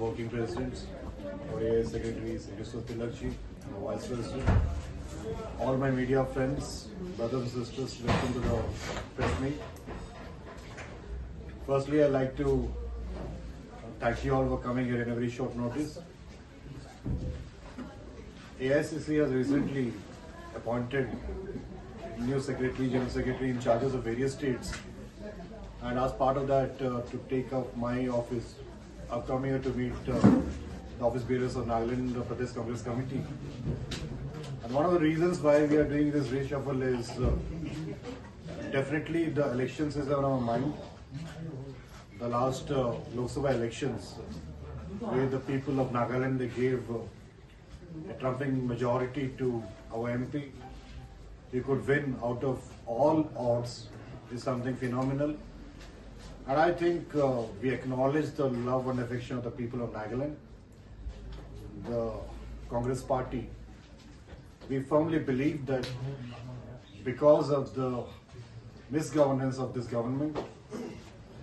working presidents, OAI secretaries, Yusuf Tilakji, vice president, all my media friends, brothers and sisters, welcome to the press meet. Firstly, I'd like to thank you all for coming here in a very short notice. AICC has recently appointed new secretary, general secretary in charges of various states. And as part of that, to take up my office, I've come here to meet the office bearers of Nagaland Pradesh Congress Committee. And one of the reasons why we are doing this reshuffle is definitely the elections is on our mind. The last Lok Sabha elections, where the people of Nagaland, they gave a trumping majority to our MP. We could win out of all odds is something phenomenal. And I think we acknowledge the love and affection of the people of Nagaland. The Congress party, we firmly believe that because of the misgovernance of this government,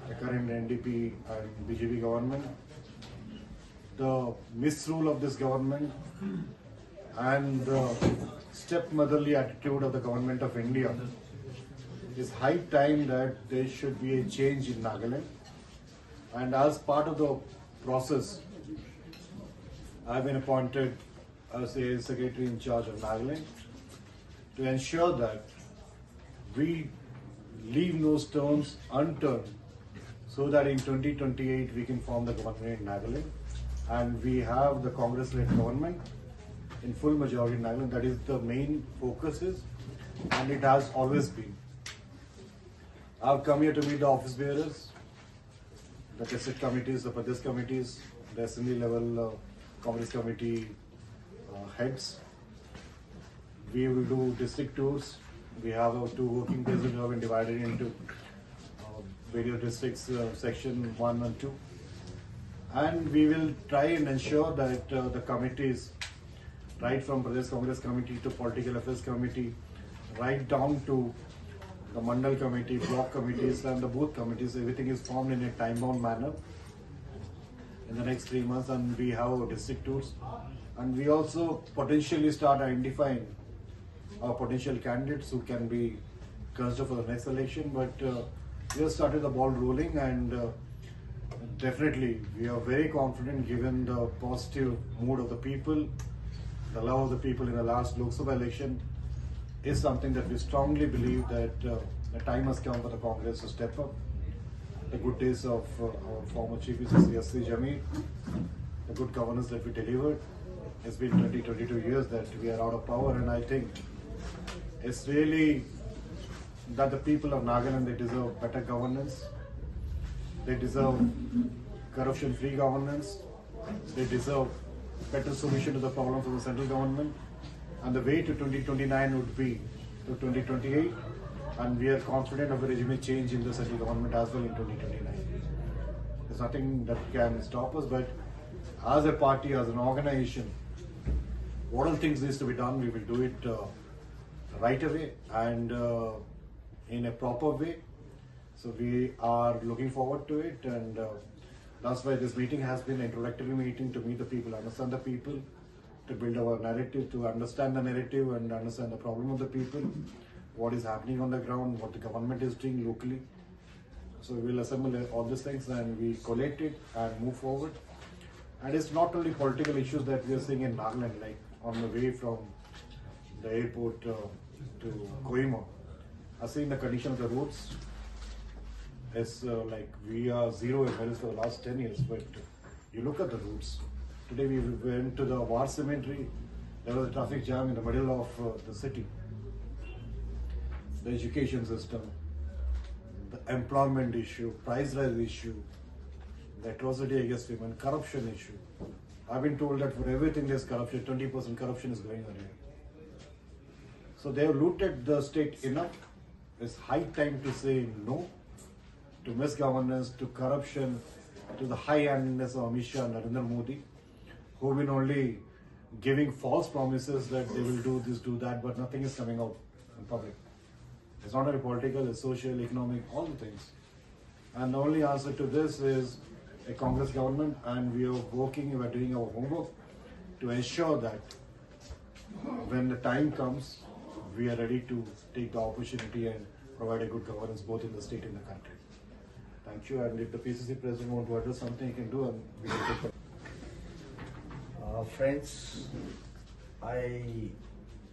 the current NDP and BJP government, the misrule of this government and the stepmotherly attitude of the government of India, it's high time that there should be a change in Nagaland. And as part of the process, I've been appointed as a secretary in charge of Nagaland to ensure that we leave no stones unturned so that in 2028 we can form the government in Nagaland and we have the Congress-led government in full majority in Nagaland. That is the main focus is, and it has always been. I've come here to meet the office bearers, the district committees, the Pradesh committees, the assembly level Congress committee heads. We will do district tours. We have our two working presidents who have been divided into various districts, section 1 and 2. And we will try and ensure that the committees, right from Pradesh Congress Committee to Political Affairs Committee, right down to the Mandal Committee, Block Committees and the booth committees, everything is formed in a time-bound manner in the next 3 months, and we have our district tours. And we also potentially start identifying our potential candidates who can be considered for the next election. But we have started the ball rolling, and definitely we are very confident given the positive mood of the people, the love of the people in the last Lok Sabha election is something that we strongly believe that the time has come for the Congress to step up. The good days of our former Chief Minister S.C. Jameel, the good governance that we delivered. It's been 22 years that we are out of power, and I think it's really that the people of Nagaland, they deserve better governance. They deserve corruption-free governance. They deserve better solution to the problems of the central government. And the way to 2029 would be to 2028. And we are confident of a regime change in the central government as well in 2029. There's nothing that can stop us, but as a party, as an organization, what all things needs to be done, we will do it right away and in a proper way. So we are looking forward to it, and that's why this meeting has been an introductory meeting to meet the people, understand the people, to build our narrative, to understand the narrative and understand the problem of the people, what is happening on the ground, what the government is doing locally. So we will assemble all these things and we collate it and move forward. And it's not only political issues that we are seeing in Nagaland, like on the way from the airport to Kohima. I've seen the condition of the roads. It's like we are zero events for the last 10 years, but you look at the routes. Today we went to the War Cemetery. There was a traffic jam in the middle of the city. The education system, the employment issue, price rise issue, the atrocity against women, corruption issue. I've been told that for everything there's corruption, 20% corruption is going on here. So they have looted the state enough. It's high time to say no to misgovernance, to corruption, to the high-handedness of Amit Shah and Narendra Modi, who have been only giving false promises that they will do this, do that, but nothing is coming out in public. It's not only political, it's social, economic, all the things. And the only answer to this is a Congress government, and we are working, we are doing our homework to ensure that when the time comes, we are ready to take the opportunity and provide a good governance both in the state and the country. Thank you, and if the PCC president want to address something, he can do, and we will take it. Friends,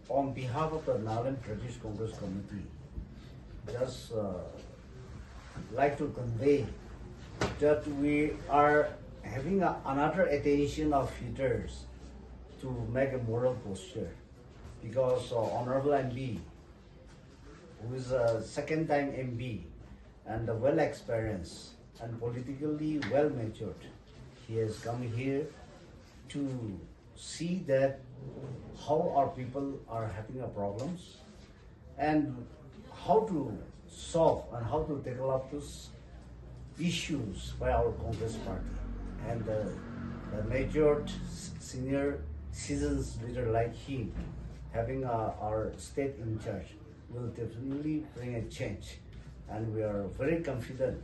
on behalf of the Nagaland Pradesh Congress Committee, just like to convey that we are having another attention of leaders to make a moral posture, because Honorable MB, who is a second time MB and well experienced and politically well matured, he has come here to see that how our people are having problems and how to solve and how to tackle up those issues by our Congress party. And the matured senior citizens leader like him having our state in charge will definitely bring a change, and we are very confident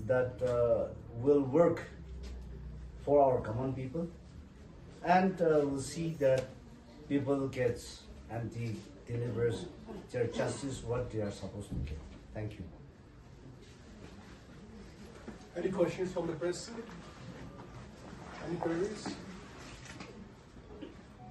that we'll work for our common people, and we'll see that people gets and delivers their justice what they are supposed to get. Thank you. Any questions from the press? Any queries?